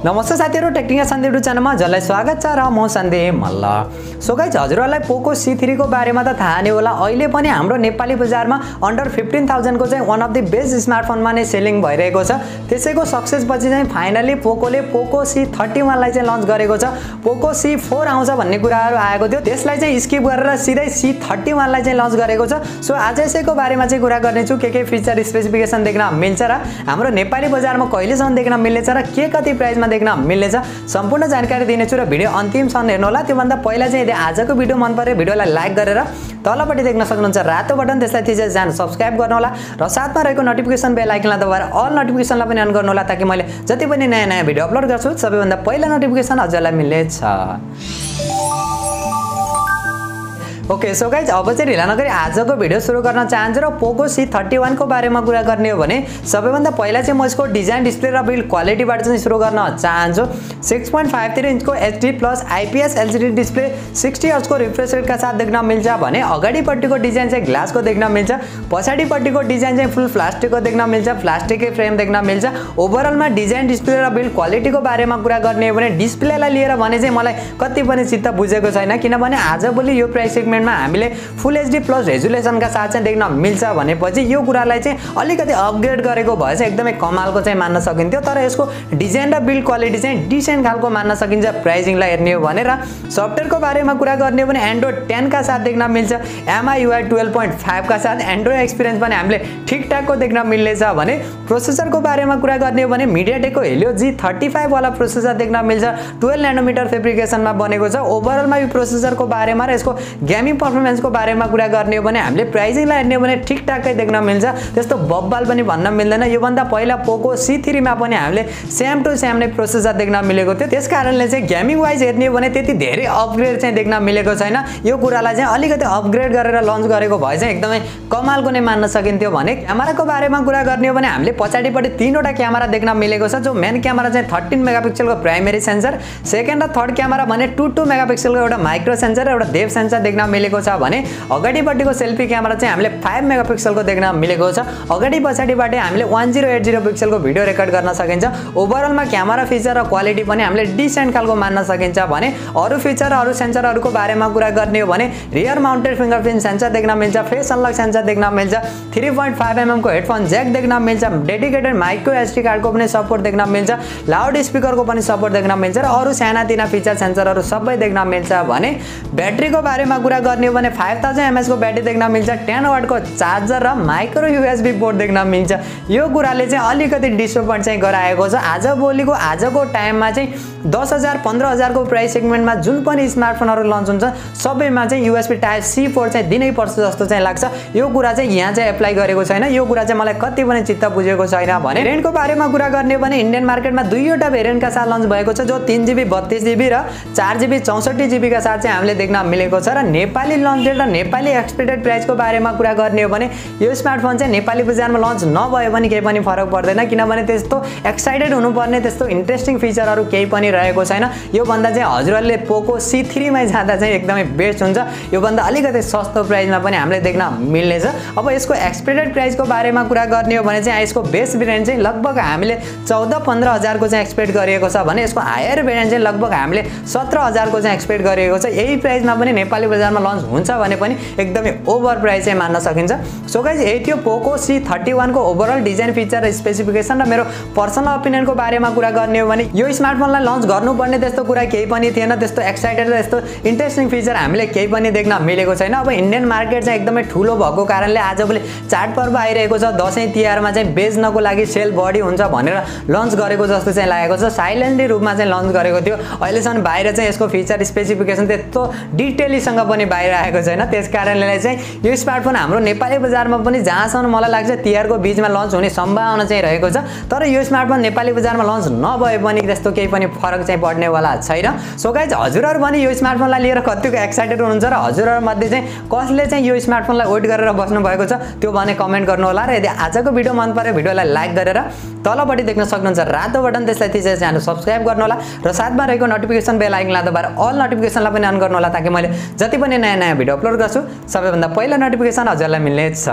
नमस्ते साथीहरु, टेक्निकल सन्दीप च्यानलमा हजुरलाई स्वागत छ र म सन्दीप मल्ल। सो गाइज, हजुरहरूलाई पोको C3 को बारेमा त थाहा नै होला। अहिले पनि हाम्रो नेपाली बजारमा अन्डर 15,000 को चाहिँ वान अफ द बेस्ट स्मार्टफोनमा नै सेलिङ भइरहेको छ। त्यसैको सक्सेस पछि चाहिँ फाइनली पोकोले पोको C31 लाई चाहिँ लन्च गरेको छ। पोको C4 आउँछ भन्ने कुराहरु आएको थियो, त्यसलाई चाहिँ स्किप गरेर सिधै C31 लाई चाहिँ लन्च गरेको छ। सो आज यसैको बारेमा चाहिँ कुरा गर्ने छु, के फिचर स्पेसिफिकेसन देख्न मिल्छ र हाम्रो नेपाली बजारमा कहिलेसम्म देख्न मिल्नेछ र के कति प्राइसमा देख्न मिल्नेछ, सम्पूर्ण जानकारी दिनेछु र भिडियो अन्तिमसम्म हेर्नु होला। त्योभन्दा पहिला चाहिँ यदि आजको भिडियो मन पर्यो भिडियोलाई लाइक गरेर तलपट्टि देख्न सक्नुहुन्छ रातो बटन, त्यसलाई थिचेर च्यानल सब्स्क्राइब गर्नु होला र साथमा रहेको नोटिफिकेसन बेल आइकनलाई दबाएर अल नोटिफिकेसनलाई पनि अन गर्नु होला, ताकि मैले जति पनि नयाँ भिडियो अपलोड गर्छु सबैभन्दा पहिला नोटिफिकेसन हजुरलाई मिल्नेछ। ओके, सो गाइज, अब चाहिँ ढिला नगरी आजको भिडियो सुरु गर्न चाहन्छु र पोको C31 को बारेमा कुरा गर्ने हो भने सबैभन्दा पहिला चाहिँ म यसको डिजाइन, डिस्प्ले र बिल्ड क्वालिटीबाट चाहिँ सुरु गर्न चाहन्छु। 6.53 इन्चको HD+ IPS LCD display 60 hertz को रिफ्रेश रेटका साथ देख्न मिल्छ भने अगाडिपट्टिको डिजाइन चाहिँ ग्लासको देख्न मिल्छ, पछाडिपट्टिको डिजाइन चाहिँ फुल प्लास्टिकको देख्न मिल्छ, प्लास्टिककै फ्रेम देख्न मिल्छ। ओभरअलमा डिजाइन, डिस्प्ले र बिल्ड क्वालिटीको बारेमा कुरा गर्ने हो भने डिस्प्लेलाई लिएर भने चाहिँ मलाई कति पनि चित्त बुझेको छैन, किनभने आजभोलि यो प्राइस सेगमेन्टमा हामीले फुल HD+ रेजुलेसनका साथ चाहिँ देख्न मिल्छ भनेपछि यो कुरालाई चाहिँ अलिकति अपग्रेड गरेको भए चाहिँ एकदमै कमालको चाहिँ मान्न सकिन्थ्यो। तर यसको डिजाइन र बिल्ड क्वालिटी चाहिँ डिसेन्ट खालको मान्न सकिन्छ प्राइसिङलाई हेर्ने हो भने। र सफ्टवेयरको बारेमा कुरा गर्ने हो भने एन्ड्रोइड 10 का साथ देख्न मिल्छ, MIUI 12.5 का साथ एन्ड्रोइड एक्सपिरियन्स पनि हामीले ठिकठाकको देख्न मिल्नेछ भने प्रोसेसरको बारेमा कुरा गर्ने हो भने मिडियाटेकको हेलियो G35 वाला प्रोसेसर देख्न मिल्छ, 12 नैनोमिटर फेब्रिकेसनमा बनेको छ। ओभरअलमा यो प्रोसेसरको बारेमा र यसको गेमिङ पर्फर्मेन्सको बारेमा कुरा गर्ने हो भने हामीले प्राइसिङलाई हेर्ने हो भने ठिकठाकै देख्न मिल्छ, त्यस्तो बब्बाल पनि भन्न मिल्दैन। योभन्दा पहिला पोको C3 मा पनि हामीले सेम टु सेम नै प्रोसेसर देख्न मिलेको थियो, त्यसकारणले चाहिँ गेमिङ वाइज हेर्ने हो भने त्यति धेरै अपग्रेड चाहिँ देख्न मिलेको छैन। यो कुरालाई चाहिँ अलिकति अपग्रेड गरेर लन्च गरेको भए चाहिँ एकदमै कमालको नै मान्न सकिन्थ्यो भने। क्यामेराको बारेमा कुरा गर्ने हो भने हामीले पछाडिपट्टि 3वटा क्यामेरा देख्न मिलेको छ, जो मेन क्यामेरा चाहिँ 13 मेगापिक्सलको प्राइमेरी सेन्सर, सेकेन्ड र थर्ड क्यामेरा भने 2 मेगापिक्सलको एउटा माइक्रो सेन्सर र एउटा डेप्थ सेन्सर देख्न मिलेको छ भने अगाडिपट्टिको सेल्फी क्यामेरा चाहिँ हामीले 5 मेगापिक्सलको देख्न मिलेको छ। अगाडि पछाडिबाट हामीले 1080 पिक्सलको भिडियो रेकर्ड गर्न सकिन्छ। ओभरअलमा क्यामेरा फिचर र क्वालिटी पनि हामीले डिसेन्ट खालको मान्न सकिन्छ भने अरु फिचर र अरु सेन्सरहरुको बारेमा कुरा गर्ने हो भने रियर माउन्टेड फिंगरप्रिन्ट सेन्सर देख्न मिल्छ, फेस अनलक सेन्सर देख्न मिल्छ, 3.5 mm को हेडफोन ज्याक देख्न मिल्छ, डेडिकेटेड माइक्रो SD कार्डको पनि सपोर्ट देख्न मिल्छ, लाउड स्पिकरको पनि सपोर्ट देख्न मिल्छ र अरु सानातिना फिचर सेन्सरहरु सबै देख्न मिल्छ भने ब्याट्रीको बारेमा कुरा गर्ने हो भने 5000 mAh को ब्याट्री देख्न मिल्छ, 10 वाट को चार्जर र माइक्रो USB पोर्ट देख्न मिल्छ। यो कुराले चाहिँ अलिकति डिसअपोइन्ट चाहिँ गराएको छ। आजको टाइममा चाहिँ 10,000 15,000 को प्राइस सेगमेन्टमा जुन पनि स्मार्टफोनहरु लन्च हुन्छ सबैमा चाहिँ USB टाइप C पोर्ट चाहिँ दिनै पर्छ जस्तो चाहिँ लाग्छ। यो कुरा चाहिँ यहाँ चाहिँ एप्लाई गरेको छैन, यो कुरा चाहिँ मलाई कति पनि चित्त बुझेको छैन भने। भेरिएन्टको बारेमा कुरा गर्ने हो भने इन्डियन मार्केटमा दुईवटा भेरिएन्टका साथ लन्च भएको छ, जो 3GB 32GB र 4GB 64GB का साथ चाहिँ हामीले देख्न मिलेको छ। र नेपाली लन्च डेट र नेपाली एक्सपेक्टेड प्राइसको बारेमा कुरा गर्ने हो भने यो स्मार्टफोन चाहिँ नेपाली बजारमा लन्च नभए पनि केही पनि फरक पर्दैन, किनभने त्यस्तो एक्साइटेड हुनुपर्ने त्यस्तो इन्ट्रेस्टिङ फिचरहरु केही पनि रहेको छैन। यो भन्दा चाहिँ हजुरहरुले पोको C3 मै जाँदा चाहिँ एकदमै बेस्ट हुन्छ। यो भन्दा अलिकति सस्तो प्राइसमा पनि हामीले देख्न मिल्नेछ। अब यसको एक्सपेक्टेड प्राइसको बारेमा कुरा गर्ने हो भने चाहिँ यसको बेस भेरिएन्ट चाहिँ लगभग हामीले 14-15 हजार को चाहिँ एक्सपेक्ट गरिएको छ भने यसको हायर भेरिएन्ट चाहिँ लगभग हामीले 17,000 को चाहिँ एक्सपेक्ट गरिएको छ। यही प्राइसमा पनि नेपाली बजारमा लन्च हुन्छ भने पनि एकदमै ओभर प्राइस चाहिँ मान्न सकिन्छ। सो गाइज, यही थियो पोको C31 को ओभरअल डिजाइन, फिचर र स्पेसिफिकेसन र मेरो पर्सनल ओपिनियनको बारेमा कुरा गर्ने हो भने यो स्मार्टफोनलाई लन्च गर्नुपर्ने त्यस्तो कुरा केही पनि थिएन, त्यस्तो एक्साइटेड र त्यस्तो इन्ट्रेस्टिङ फिचर हामीले केही पनि देख्न मिलेको छैन। अब इन्डियन मार्केट चाहिँ एकदमै ठुलो भएको कारणले आजभोलि चाडपर्व आइरहेको छ, दशैं तिहारमा चाहिँ बेच्नको लागि सेल बढी हुन्छ भनेर लन्च गरेको जस्तो चाहिँ लागेको छ। साइलेन्टली रूपमा चाहिँ लन्च गरेको थियो। अहिलेसम्म बाहिर चाहिँ यसको फिचर स्पेसिफिकेसन त्यस्तो डिटेलीसँग पनि बाहिर आएको छैन, त्यसकारणले चाहिँ यो स्मार्टफोन हाम्रो नेपाली बजारमा पनि जहाँसम्म मलाई लाग्छ तिहारको बीचमा लन्च हुने सम्भावना चाहिँ रहेको छ। तर यो स्मार्टफोन नेपाली बजारमा लन्च नभए पनि त्यस्तो केही पनि फरक चाहिँ पर्नेवाला छैन। सो गाइज, हजुरहरु पनि यो स्मार्टफोनलाई लिएर कतिको एक्साइटेड हुनुहुन्छ र हजुरहरु मध्ये चाहिँ कसले चाहिँ यो स्मार्टफोनलाई वेट गरेर बस्नु भएको छ त्यो भने कमेन्ट गर्नु होला। र यदि आजको भिडियो मन पर्यो भिडियोलाई लाइक गरेर तलपट्टि देख्न सक्नुहुन्छ रातो बटन, त्यसलाई थिचेर च्यानल सब्स्क्राइब गर्नु होला र साथमा रहेको नोटिफिकेसन बेल आइकनलाई दबाएर अल नोटिफिकेसनलाई पनि अन गर्नु होला, ताकि मैले जति पनि नयाँ भिडियो अपलोड गर्छु सबैभन्दा पहिला नोटिफिकेसन हजुरलाई मिल्नेछ।